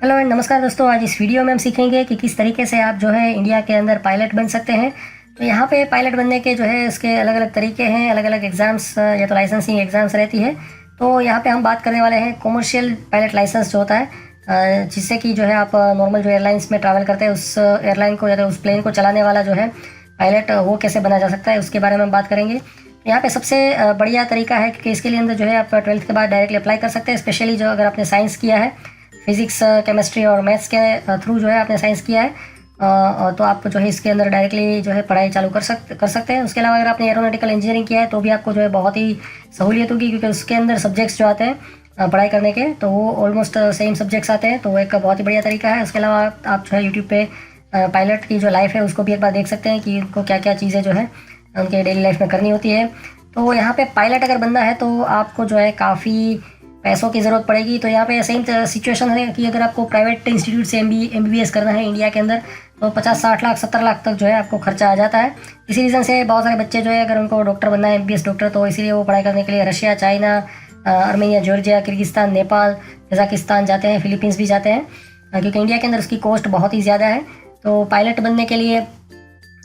Hello and नमस्कार दोस्तों। आज इस वीडियो में हम सीखेंगे कि किस तरीके से आप जो है इंडिया के अंदर पायलट बन सकते हैं। तो यहाँ पे पायलट बनने के जो है इसके अलग अलग तरीके हैं, अलग अलग एग्ज़ाम्स या तो लाइसेंसिंग एग्ज़ाम्स रहती है। तो यहाँ पे हम बात करने वाले हैं कॉमर्शियल पायलट लाइसेंस जो होता है, जिससे कि जो है आप नॉर्मल जो एयरलाइंस में ट्रैवल करते हैं उस एयरलाइन को या तो उस प्लेन को चलाने वाला जो है पायलट वो कैसे बना जा सकता है उसके बारे में हम बात करेंगे। यहाँ पे सबसे बढ़िया तरीका है कि इसके लिए अंदर जो है आप 12th के बाद डायरेक्टली अप्लाई कर सकते हैं। स्पेशली जो अगर आपने साइंस किया है, फिजिक्स केमिस्ट्री और मैथ्स के थ्रू जो है आपने साइंस किया है, तो आप जो है इसके अंदर डायरेक्टली जो है पढ़ाई चालू कर सकते हैं। उसके अलावा अगर आपने एरोनॉटिकल इंजीनियरिंग किया है तो भी आपको जो है बहुत ही सहूलियत होगी, क्योंकि उसके अंदर सब्जेक्ट्स जो आते हैं पढ़ाई करने के तो वो ऑलमोस्ट सेम सब्जेक्ट्स आते हैं। तो वो एक बहुत ही बढ़िया तरीका है। उसके अलावा आप जो है यूट्यूब पे पायलट की जो लाइफ है उसको भी एक बार देख सकते हैं कि उनको क्या क्या चीज़ें जो है उनके डेली लाइफ में करनी होती है। तो यहाँ पे पायलट अगर बनना है तो आपको जो है काफ़ी पैसों की ज़रूरत पड़ेगी। तो यहाँ पे सेम सिचुएशन है कि अगर आपको प्राइवेट इंस्टीट्यूट से MBBS करना है इंडिया के अंदर तो 50-60 लाख 70 लाख तक जो है आपको खर्चा आ जाता है। इसी रीज़न से बहुत सारे बच्चे जो है अगर उनको डॉक्टर बनना है, MBBS डॉक्टर, तो इसीलिए वो पढ़ाई करने के लिए Russia, China, Armenia, Georgia, Kyrgyzstan, Nepal, Kazakhstan जाते हैं, फिलीपींस भी जाते हैं, क्योंकि इंडिया के अंदर उसकी कॉस्ट बहुत ही ज़्यादा है। तो पायलट बनने के लिए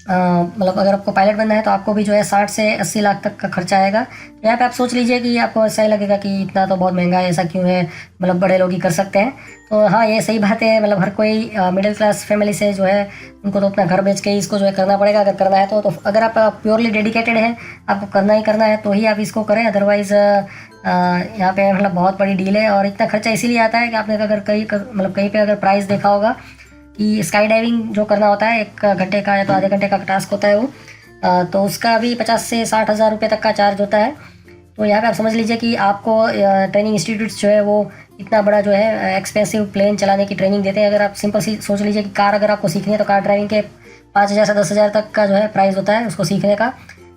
मतलब अगर आपको पायलट बनना है तो आपको भी जो है 60 से 80 लाख तक का खर्चा आएगा। तो यहाँ पे आप सोच लीजिए कि आपको ऐसा ही लगेगा कि इतना तो बहुत महंगा है, ऐसा क्यों है, मतलब बड़े लोग ही कर सकते हैं। तो हाँ, ये सही बात है। मतलब हर कोई मिडिल क्लास फैमिली से जो है उनको तो अपना घर बेच के ही इसको जो है करना पड़ेगा अगर करना है तो अगर आप प्योरली डेडिकेटेड हैं, आपको करना ही करना है तो ही आप इसको करें। अदरवाइज़ यहाँ पे मतलब बहुत बड़ी डील है। और इतना खर्चा इसीलिए आता है कि आपने अगर कहीं पे अगर प्राइस देखा होगा कि स्काई डाइविंग जो करना होता है 1 घंटे का या तो आधे घंटे का टास्क होता है वो, तो उसका भी 50 से 60 हज़ार रुपये तक का चार्ज होता है। तो यहाँ पे आप समझ लीजिए कि आपको ट्रेनिंग इंस्टीट्यूट्स जो है वो इतना बड़ा जो है एक्सपेंसिव प्लेन चलाने की ट्रेनिंग देते हैं। अगर आप सिंपल सी सोच लीजिए कि कार अगर आपको सीखनी है तो कार ड्राइविंग के 5,000 से 10,000 तक का जो है प्राइस होता है उसको सीखने का।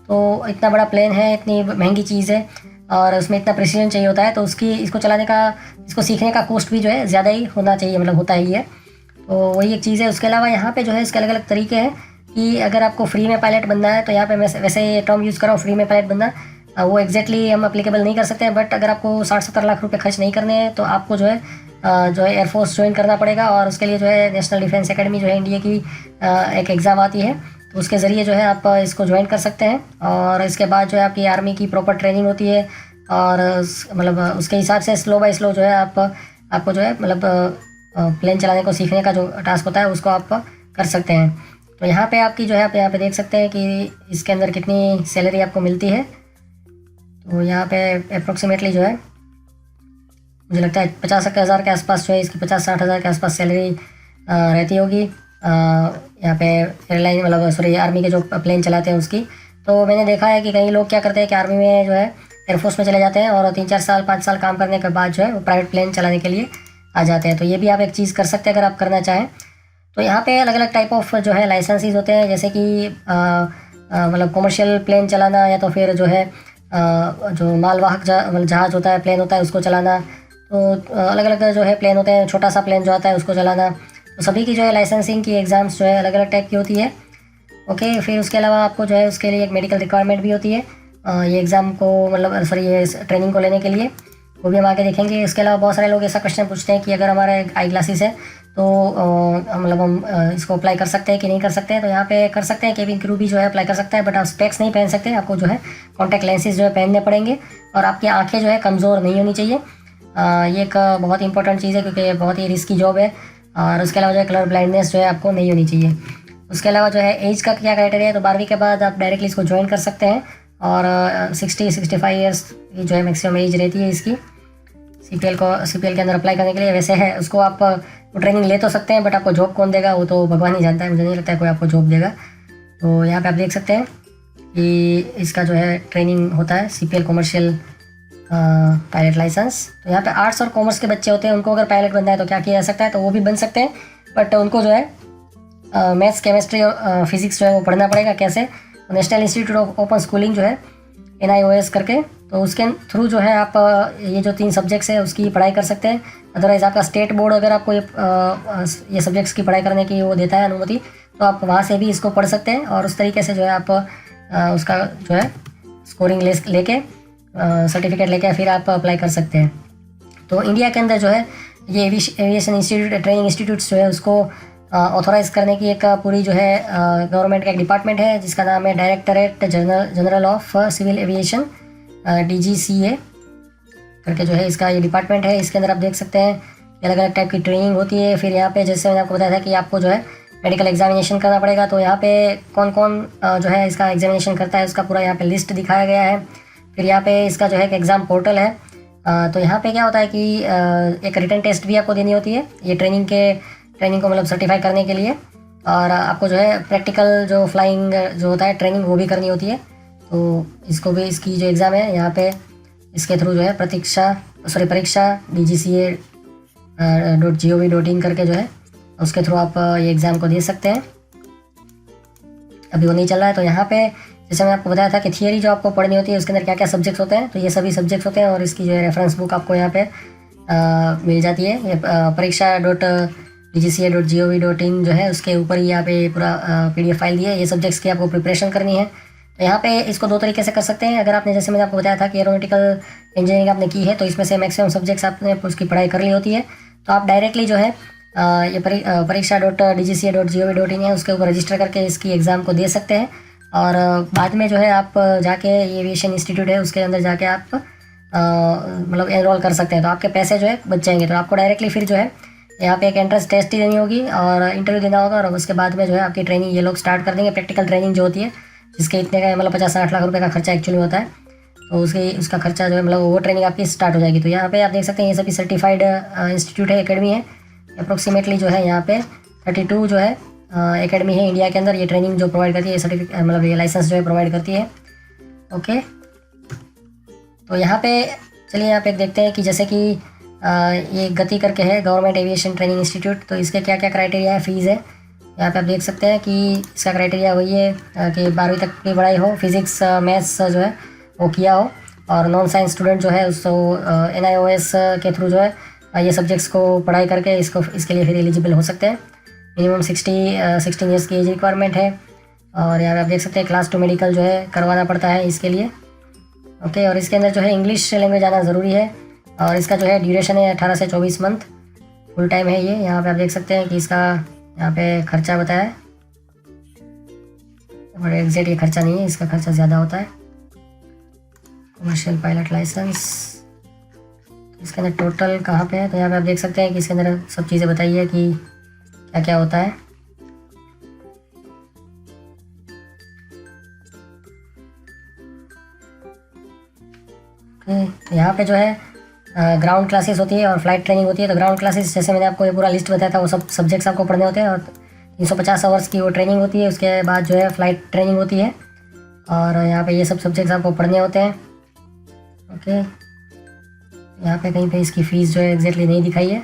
तो इतना बड़ा प्लेन है, इतनी महंगी चीज़ है और उसमें इतना प्रिसीजन चाहिए होता है, तो इसको सीखने का कॉस्ट भी जो है ज़्यादा ही होना चाहिए, मतलब होता ही है। तो वही एक चीज़ है। उसके अलावा यहाँ पे जो है इसके अलग अलग तरीके हैं कि अगर आपको फ्री में पायलट बनना है तो यहाँ पे वैसे ये टर्म यूज़ करो फ्री में पायलट बनना, वो एग्जैक्टली हम अप्लीकेबल नहीं कर सकते हैं। बट अगर आपको 60-70 लाख रुपए खर्च नहीं करने हैं तो आपको जो है एयरफोर्स ज्वाइन करना पड़ेगा। और उसके लिए जो है नेशनल डिफेंस एकेडमी जो है इंडिया की एक एग्ज़ाम आती है, तो उसके ज़रिए जो है आप इसको ज्वाइन कर सकते हैं। और इसके बाद जो है आपकी आर्मी की प्रॉपर ट्रेनिंग होती है और मतलब उसके हिसाब से स्लो बाय स्लो जो है आपको जो है मतलब प्लेन चलाने को सीखने का जो टास्क होता है उसको आप कर सकते हैं। तो यहाँ पे आपकी जो है आप यहाँ पे देख सकते हैं कि इसके अंदर कितनी सैलरी आपको मिलती है। तो यहाँ पे अप्रोक्सीमेटली जो है मुझे लगता है 50,000 के आसपास जो है इसकी 50-60 हज़ार के आसपास सैलरी रहती होगी। यहाँ पे एयरलाइन मतलब सॉरी आर्मी के जो प्लेन चलाते हैं उसकी। तो मैंने देखा है कि कई लोग क्या करते हैं कि आर्मी में जो है एयरफोर्स में चले जाते हैं और 3-4 साल 5 साल काम करने के बाद जो है वो प्राइवेट प्लेन चलाने के लिए आ जाते हैं। तो ये भी आप एक चीज़ कर सकते हैं अगर आप करना चाहें। तो यहाँ पे अलग अलग टाइप ऑफ जो है लाइसेंसेस होते हैं, जैसे कि मतलब कमर्शियल प्लेन चलाना या तो फिर जो है जो मालवाहक जहाज़ होता है, प्लेन होता है, उसको चलाना। तो अलग अलग जो है प्लेन होते हैं, छोटा सा प्लेन जो आता है उसको चलाना। तो सभी की जो है लाइसेंसिंग की एग्ज़ाम्स जो है अलग अलग टाइप की होती है। ओके, फिर उसके अलावा आपको जो है उसके लिए एक मेडिकल रिक्वायरमेंट भी होती है ये एग्ज़ाम को मतलब सॉरी ये ट्रेनिंग को लेने के लिए, वो भी हम आगे देखेंगे। इसके अलावा बहुत सारे लोग ऐसा क्वेश्चन पूछते हैं कि अगर हमारे आई ग्लासेस है तो मतलब हम इसको अप्लाई कर सकते हैं कि नहीं कर सकते हैं। तो यहाँ पे कर सकते हैं, केबिन क्रू भी जो है अप्लाई कर सकता है, बट आप स्पेक्स नहीं पहन सकते। आपको जो है कॉन्टैक्ट लेंसेज जो है पहनने पड़ेंगे और आपकी आंखें जो है कमज़ोर नहीं होनी चाहिए। ये एक बहुत इंपॉर्टेंट चीज़ है क्योंकि ये बहुत ही रिस्की जॉब है। और उसके अलावा जो है कलर ब्लाइंडनेस जो है आपको नहीं होनी चाहिए। उसके अलावा जो है एज का क्या क्राइटेरिया है, तो 12वीं के बाद आप डायरेक्टली इसको ज्वाइन कर सकते हैं और 60-65 ईयर्स की जो है मैक्सिमम एज रहती है इसकी CPL के अंदर अप्लाई करने के लिए। वैसे है उसको आप ट्रेनिंग ले तो सकते हैं, बट आपको जॉब कौन देगा वो तो भगवान ही जानता है। मुझे नहीं लगता है कोई आपको जॉब देगा। तो यहाँ पे आप देख सकते हैं कि इसका जो है ट्रेनिंग होता है CPL कॉमर्शियल पायलट लाइसेंस। तो यहाँ पे आर्ट्स और कॉमर्स के बच्चे होते हैं, उनको अगर पायलट बनना है तो क्या किया जा सकता है, तो वो भी बन सकते हैं, बट उनको जो है मैथ्स, केमिस्ट्री और फिजिक्स जो है वो पढ़ना पड़ेगा। कैसे? National institute of open schooling जो है NIOS करके, तो उसके थ्रू जो है आप ये जो 3 सब्जेक्ट्स है उसकी पढ़ाई कर सकते हैं। अदरवाइज़ आपका स्टेट बोर्ड अगर आपको ये सब्जेक्ट्स की पढ़ाई करने की वो देता है अनुमति, तो आप वहाँ से भी इसको पढ़ सकते हैं और उस तरीके से जो है आप उसका जो है स्कोरिंग लेके सर्टिफिकेट लेके फिर आप अप्लाई कर सकते हैं। तो इंडिया के अंदर जो है ये एविएशन इंस्टीट्यूट ट्रेनिंग इंस्टीट्यूट्स जो है उसको ऑथोराइज़ करने की एक पूरी जो है गवर्नमेंट का एक डिपार्टमेंट है जिसका नाम है directorate general of civil aviation, DGCA करके जो है इसका ये डिपार्टमेंट है। इसके अंदर आप देख सकते हैं अलग अलग टाइप की ट्रेनिंग होती है। फिर यहाँ पे जैसे मैंने आपको बताया था कि आपको जो है मेडिकल एग्जामिनेशन करना पड़ेगा, तो यहाँ पे कौन कौन जो है इसका एग्जामिनेशन करता है उसका पूरा यहाँ पे लिस्ट दिखाया गया है। फिर यहाँ पे इसका जो है एक एग्ज़ाम पोर्टल है। तो यहाँ पे क्या होता है कि एक रिटन टेस्ट भी आपको देनी होती है ये ट्रेनिंग को मतलब सर्टिफाई करने के लिए, और आपको जो है प्रैक्टिकल जो फ्लाइंग जो होता है ट्रेनिंग वो भी करनी होती है। तो इसको भी इसकी जो एग्ज़ाम है यहाँ पे इसके थ्रू जो है परीक्षा DGCA.gov.in करके जो है उसके थ्रू आप ये एग्ज़ाम को दे सकते हैं। अभी वो नहीं चल रहा है। तो यहाँ पे जैसे मैं आपको बताया था कि थियरी जो आपको पढ़नी होती है उसके अंदर क्या क्या सब्जेक्ट्स होते हैं, तो ये सभी सब्जेक्ट्स होते हैं और इसकी जो है रेफरेंस बुक आपको यहाँ पे मिल जाती है। ये परीक्षा.DGCA.gov.in जो है उसके ऊपर ही यहाँ पे पूरा PDF फाइल दी है। ये सब्जेक्ट्स की आपको प्रिपरेशन करनी है। तो यहाँ पे इसको दो तरीके से कर सकते हैं। अगर आपने जैसे मैंने आपको बताया था कि एरोनॉटिकल इंजीनियरिंग आपने की है तो इसमें से मैक्सिमम सब्जेक्ट्स आपने उसकी पढ़ाई कर ली होती है, तो आप डायरेक्टली जो है ये परीक्षा.DGCA.gov.in है उसके ऊपर रजिस्टर करके इसकी एग्ज़ाम को दे सकते हैं। और बाद में जो है आप जाके ये एविएशन इंस्टीट्यूट है उसके अंदर जाके आप मतलब एनरोल कर सकते हैं, तो आपके पैसे जो है बच जाएंगे। तो आपको डायरेक्टली फिर जो है यहाँ पे एक एंट्रेंस टेस्ट ही देनी होगी और इंटरव्यू देना होगा, और उसके बाद में जो है आपकी ट्रेनिंग ये लोग स्टार्ट कर देंगे। प्रैक्टिकल ट्रेनिंग जो होती है जिसके इतने का मतलब 50-60 लाख रुपए का खर्चा एक्चुअली होता है, तो उसका खर्चा जो है मतलब वो ट्रेनिंग आपकी स्टार्ट हो जाएगी। तो यहाँ पे आप देख सकते हैं ये सभी सर्टिफाइड इंस्टीट्यूट है, एकेडमी है। अप्रोक्सीमेटली जो है यहाँ पे 32 जो है एकेडमी है इंडिया के अंदर ये ट्रेनिंग जो प्रोवाइड करती है, सर्टिफिकेट मतलब ये लाइसेंस जो है प्रोवाइड करती है। ओके, तो यहाँ पे चलिए यहाँ पे देखते हैं कि जैसे कि ये गति करके है गवर्नमेंट एविएशन ट्रेनिंग इंस्टीट्यूट, तो इसके क्या क्या क्राइटेरिया है, फीस है। यहाँ पे आप देख सकते हैं कि इसका क्राइटेरिया वही है कि 12वीं तक की पढ़ाई हो, फिजिक्स मैथ्स जो है वो किया हो, और नॉन साइंस स्टूडेंट जो है उसको NIOS के थ्रू जो है ये सब्जेक्ट्स को पढ़ाई करके इसके लिए फिर एलिजिबल हो सकते हैं। मिनिमम 16 ईयर्स की एज रिक्वायरमेंट है। और यहाँ पे आप देख सकते हैं क्लास 2 मेडिकल जो है करवाना पड़ता है इसके लिए। ओके, और इसके अंदर जो है इंग्लिश लैंग्वेज आना ज़रूरी है, और इसका जो है ड्यूरेशन है 18 से 24 मंथ, फुल टाइम है ये। यहाँ पे आप देख सकते हैं कि इसका यहाँ पे खर्चा बताया है, और एग्जैक्ट ये खर्चा नहीं है, इसका खर्चा ज़्यादा होता है। कमर्शियल पायलट लाइसेंस इसके अंदर टोटल कहाँ पे है, तो यहाँ पे आप देख सकते हैं कि इसके अंदर सब चीज़ें बताई है कि क्या क्या होता है। यहाँ पे जो है ग्राउंड क्लासेस होती है और फ्लाइट ट्रेनिंग होती है। तो ग्राउंड क्लासेस जैसे मैंने आपको ये पूरा लिस्ट बताया था वो सब सब्जेक्ट्स आपको पढ़ने होते हैं, और 350 आवर्स की वो ट्रेनिंग होती है। उसके बाद जो है फ्लाइट ट्रेनिंग होती है, और यहाँ पे ये सब सब्जेक्ट्स आपको पढ़ने होते हैं। ओके, यहाँ पे कहीं पे इसकी फ़ीस जो है एग्जैक्टली नहीं दिखाई है,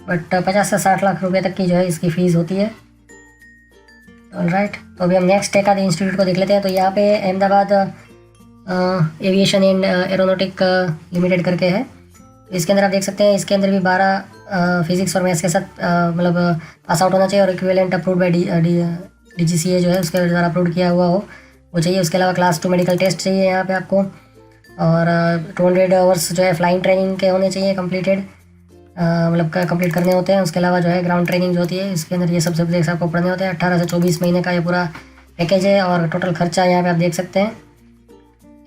बट 50 से 60 लाख रुपए तक की जो है इसकी फ़ीस होती है। ऑलराइट, तो अभी हम नेक्स्ट एक आधे इंस्टीट्यूट को देख लेते हैं। तो यहाँ पे Ahmedabad aviation and aeronautic limited करके है। तो इसके अंदर आप देख सकते हैं इसके अंदर भी 12 फिजिक्स और मैथ्स के साथ मतलब पास आउट होना चाहिए, और इक्विवेलेंट अप्रूव्ड बाय DGCA जो है उसके द्वारा अप्रूव किया हुआ हो वो चाहिए। उसके अलावा क्लास 2 मेडिकल टेस्ट चाहिए यहाँ पे आपको, और 200 आवर्स जो है फ्लाइंग ट्रेनिंग के होने चाहिए कंप्लीटेड, मतलब कंप्लीट करने होते हैं। उसके अलावा जो है ग्राउंड ट्रेनिंग जो होती है इसके अंदर ये सब सब्जेक्ट्स आपको पढ़ने होते हैं। 18 से 24 महीने का ये पूरा पैकेज है, और टोटल खर्चा यहाँ पे आप देख सकते हैं।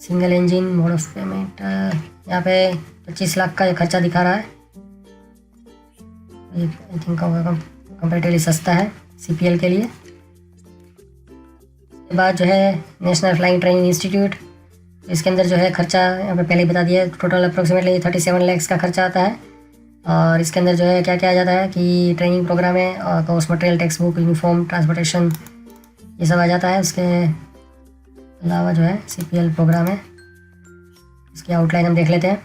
Single engine mode of payment यहाँ पे 25 लाख का ये खर्चा दिखा रहा है। आई थिंक कंपेरेटिवली सस्ता है CPL के लिए। उसके बाद जो है नेशनल फ्लाइंग ट्रेनिंग इंस्टीट्यूट, इसके अंदर जो है खर्चा यहाँ पे पहले ही बता दिया है, टोटल अप्रोक्सीमेटली 37 लाख का खर्चा आता है। और इसके अंदर जो है क्या क्या आ जाता है कि ट्रेनिंग प्रोग्राम है, और course material, text book, uniform, transportation, ये सब आ जाता है। उसके अलावा जो है CPL प्रोग्राम है, इसकी आउटलाइन हम देख लेते हैं।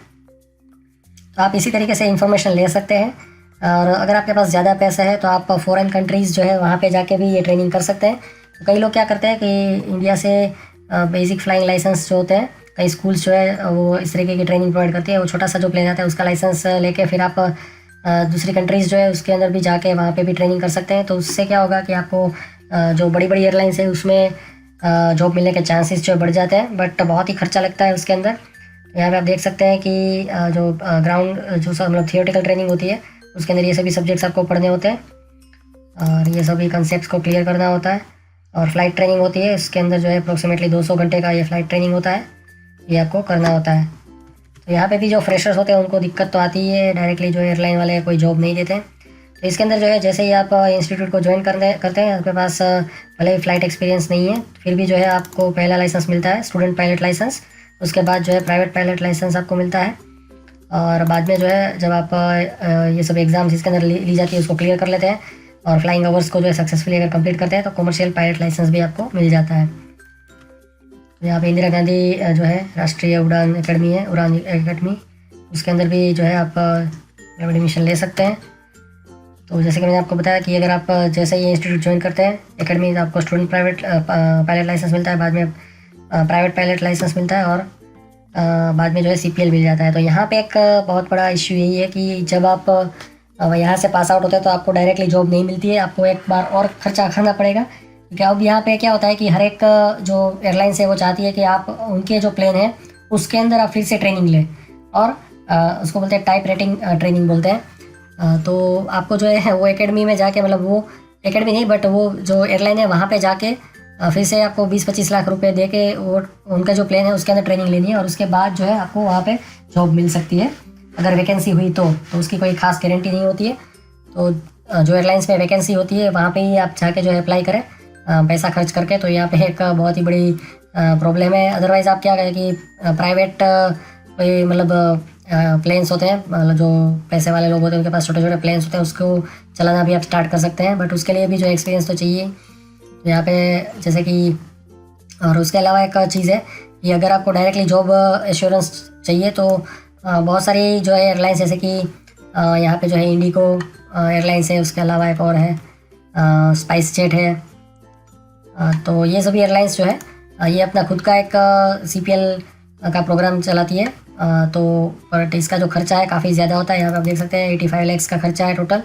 तो आप इसी तरीके से इंफॉर्मेशन ले सकते हैं, और अगर आपके पास ज़्यादा पैसा है तो आप फॉरेन कंट्रीज़ जो है वहाँ पे जाके भी ये ट्रेनिंग कर सकते हैं। तो कई लोग क्या करते हैं कि इंडिया से बेसिक फ्लाइंग लाइसेंस जो होते हैं, कई स्कूल्स जो है वो इस तरीके की ट्रेनिंग प्रोवाइड करती है। वो छोटा सा जो प्लेन आता है उसका लाइसेंस लेके फिर आप दूसरी कंट्रीज़ जो है उसके अंदर भी जाके वहाँ पे भी ट्रेनिंग कर सकते हैं। तो उससे क्या होगा कि आपको जो बड़ी बड़ी एयरलाइंस है उसमें जॉब मिलने के चांसेस जो बढ़ जाते हैं, बट बहुत ही खर्चा लगता है उसके अंदर। यहाँ पे आप देख सकते हैं कि जो ग्राउंड जो सब मतलब थियोरेटिकल ट्रेनिंग होती है उसके अंदर ये सभी सब्जेक्ट्स आपको पढ़ने होते हैं और ये सभी कंसेप्ट्स को क्लियर करना होता है। और फ्लाइट ट्रेनिंग होती है, इसके अंदर जो है अप्रोक्सीमेटली 200 घंटे का ये फ्लाइट ट्रेनिंग होता है, ये आपको करना होता है। तो यहाँ पे भी जो फ्रेशर्स होते हैं उनको दिक्कत तो आती है, डायरेक्टली जो एयरलाइन वाले कोई जॉब नहीं देते हैं। तो इसके अंदर जो है जैसे ही आप इंस्टीट्यूट को ज्वाइन करते हैं, आपके पास भले ही फ़्लाइट एक्सपीरियंस नहीं है, फिर भी जो है आपको पहला लाइसेंस मिलता है स्टूडेंट पायलट लाइसेंस। उसके बाद जो है प्राइवेट पायलट लाइसेंस आपको मिलता है और बाद में जो है जब आप ये सब एग्ज़ाम्स इसके अंदर ली जाती है उसको क्लियर कर लेते हैं और फ्लाइंग आवर्स को जो है सक्सेसफुली अगर कंप्लीट करते हैं तो कमर्शियल पायलट लाइसेंस भी आपको मिल जाता है। तो यहाँ पे इंदिरा गांधी जो है राष्ट्रीय उड़ान एकेडमी है, उड़ान एकेडमी, उसके अंदर भी जो है आप एडमिशन ले सकते हैं। तो जैसे कि मैंने आपको बताया कि अगर आप जैसे ही इंस्टीट्यूट ज्वाइन करते हैं एकेडमी, तो आपको स्टूडेंट पायलट लाइसेंस मिलता है, बाद में प्राइवेट पायलट लाइसेंस मिलता है और बाद में जो है CPL मिल जाता है। तो यहाँ पे एक बहुत बड़ा इश्यू यही है कि जब आप यहाँ से पास आउट होते हैं तो आपको डायरेक्टली जॉब नहीं मिलती है, आपको एक बार और खर्चा करना पड़ेगा। क्योंकि अब यहाँ पे क्या होता है कि हर एक जो एयरलाइंस है वो चाहती है कि आप उनके जो प्लेन है उसके अंदर आप फिर से ट्रेनिंग लें और उसको बोलते हैं टाइप रेटिंग ट्रेनिंग बोलते हैं। तो आपको जो है वो एकेडमी में जाके, मतलब वो एकेडमी नहीं बट वो जो एयरलाइन है वहाँ पे जाके फिर से आपको 20-25 लाख रुपए दे के वो उनका जो प्लेन है उसके अंदर ट्रेनिंग लेनी है और उसके बाद जो है आपको वहाँ पे जॉब मिल सकती है अगर वैकेंसी हुई तो उसकी कोई खास गारंटी नहीं होती है। तो जो एयरलाइंस में वैकेंसी होती है वहाँ पे ही आप जाके जो है अप्लाई करें पैसा खर्च करके। तो यहाँ पे एक बहुत ही बड़ी प्रॉब्लम है। अदरवाइज़ आप क्या करें कि प्राइवेट कोई मतलब प्लेन्स होते हैं, मतलब जो पैसे वाले लोग होते हैं उनके पास छोटे छोटे प्लेन्स होते हैं, उसको चलाना भी आप स्टार्ट कर सकते हैं, बट उसके लिए भी जो एक्सपीरियंस तो चाहिए। तो यहाँ पे जैसे कि और उसके अलावा एक चीज़ है कि अगर आपको डायरेक्टली जॉब एश्योरेंस चाहिए तो बहुत सारी जो है एयरलाइंस, जैसे कि यहाँ पे जो है इंडिगो एयरलाइंस है, उसके अलावा एक और है स्पाइस जेट है। तो ये सभी एयरलाइंस जो है ये अपना खुद का एक CPL का प्रोग्राम चलाती है। तो बट इसका जो खर्चा है काफ़ी ज़्यादा होता है। यहाँ पे आप देख सकते हैं 85 लाख का खर्चा है टोटल।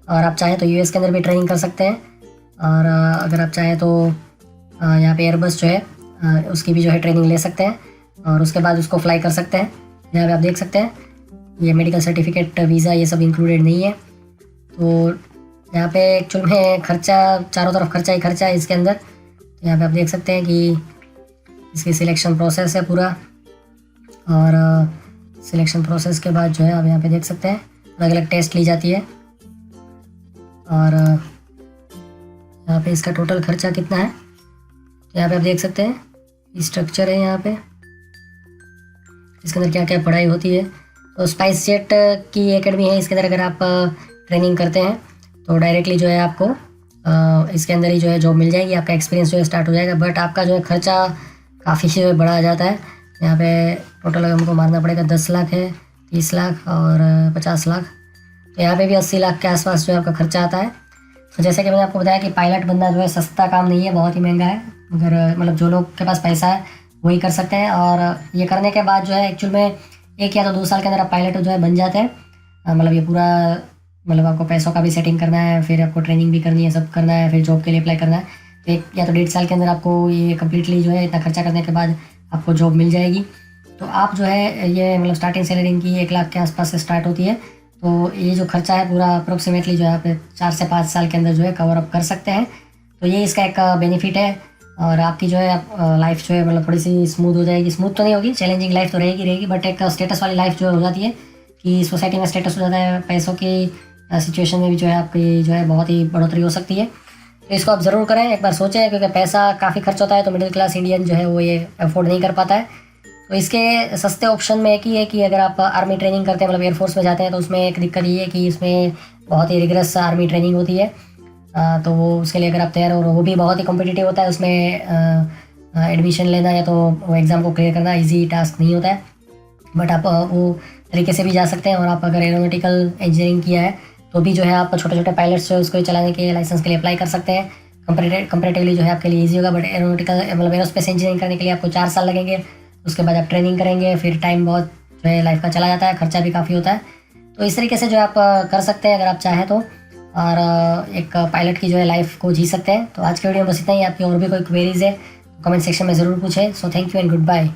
और आप चाहें तो US के अंदर भी ट्रेनिंग कर सकते हैं और अगर आप चाहें तो यहाँ पे एयरबस जो है उसकी भी जो है ट्रेनिंग ले सकते हैं और उसके बाद उसको फ्लाई कर सकते हैं। यहाँ पे आप देख सकते हैं ये मेडिकल सर्टिफिकेट, वीज़ा, ये सब इंक्लूडेड नहीं है। तो यहाँ पे एक्चुअल में खर्चा चारों तरफ खर्चा ही खर्चा है इसके अंदर। तो यहाँ पे आप देख सकते हैं कि इसकी सिलेक्शन प्रोसेस है पूरा और सिलेक्शन प्रोसेस के बाद जो है आप यहाँ पे देख सकते हैं अलग अलग टेस्ट ली जाती है और यहाँ पे इसका टोटल खर्चा कितना है यहाँ पे आप देख सकते हैं। स्ट्रक्चर है यहाँ पे, इसके अंदर क्या क्या पढ़ाई होती है। तो स्पाइस जेट की एकेडमी है, इसके अंदर अगर आप ट्रेनिंग करते हैं तो डायरेक्टली जो है आपको इसके अंदर ही जो है जॉब मिल जाएगी, आपका एक्सपीरियंस जो है स्टार्ट हो जाएगा। बट आपका जो है खर्चा काफ़ी जो है बड़ा आ जाता है। यहाँ पे टोटल हमको मारना पड़ेगा 10 लाख है, 30 लाख और 50 लाख। तो यहाँ पे भी 80 लाख के आसपास जो है आपका खर्चा आता है। तो जैसे कि मैंने आपको बताया कि पायलट बनना जो है सस्ता काम नहीं है, बहुत ही महंगा है। मगर मतलब जो लोग के पास पैसा है वही कर सकते हैं और ये करने के बाद जो है एक्चुअल में 1 या तो 2 साल के अंदर आप पायलट जो है बन जाते हैं। मतलब ये पूरा मतलब आपको पैसों का भी सेटिंग करना है, फिर आपको ट्रेनिंग भी करनी है, सब करना है, फिर जॉब के लिए अप्लाई करना है। तो 1 या तो 1.5 साल के अंदर आपको ये कम्प्लीटली जो है इतना खर्चा करने के बाद आपको जॉब मिल जाएगी। तो आप जो है ये मतलब स्टार्टिंग सैलरी इनकी 1 लाख के आसपास से स्टार्ट होती है। तो ये जो खर्चा है पूरा अप्रोक्सीमेटली जो है आप 4 से 5 साल के अंदर जो है कवर अप कर सकते हैं। तो ये इसका एक बेनिफिट है और आपकी जो है लाइफ जो है मतलब थोड़ी सी स्मूथ हो जाएगी। स्मूथ तो नहीं होगी, चैलेंजिंग लाइफ तो रहेगी बट एक स्टेटस वाली लाइफ जो है हो जाती है कि सोसाइटी में स्टेटस हो जाता है, पैसों की सिचुएशन में भी जो है आपकी जो है बहुत ही बढ़ोतरी हो सकती है। तो इसको आप ज़रूर करें, एक बार सोचें, क्योंकि पैसा काफ़ी खर्च होता है तो मिडिल क्लास इंडियन जो है वो ये अफोर्ड नहीं कर पाता है। तो इसके सस्ते ऑप्शन में एक ही है कि अगर आप आर्मी ट्रेनिंग करते हैं, मतलब एयरफोर्स में जाते हैं, तो उसमें एक दिक्कत ये है कि इसमें बहुत ही रिगरस आर्मी ट्रेनिंग होती है। तो वो उसके लिए अगर आप तैयार हो, वो भी बहुत ही कॉम्पिटिटिव होता है। उसमें एडमिशन लेना या तो वो एग्ज़ाम को क्लियर करना ईजी टास्क नहीं होता है। बट आप वो तरीके से भी जा सकते हैं और आप अगर एरोनॉटिकल इंजीनियरिंग किया है तो भी जो है आप छोटे छोटे पायलट्स जो है उसको चलाने के लाइसेंस के लिए अप्लाई कर सकते हैं। कंपेरेटिवली जो है आपके लिए ईजी होगा। बट एरोनॉटिकल मतलब एरोस्पेस इंजीनियरिंग करने के लिए आपको 4 साल लगेंगे, उसके बाद आप ट्रेनिंग करेंगे, फिर टाइम बहुत जो है लाइफ का चला जाता है, खर्चा भी काफ़ी होता है। तो इस तरीके से जो आप कर सकते हैं अगर आप चाहें तो, और एक पायलट की जो है लाइफ को जी सकते हैं। तो आज के वीडियो में बस इतना ही। आपकी और भी कोई क्वेरीज है तो कमेंट सेक्शन में ज़रूर पूछें। So thank you and good bye.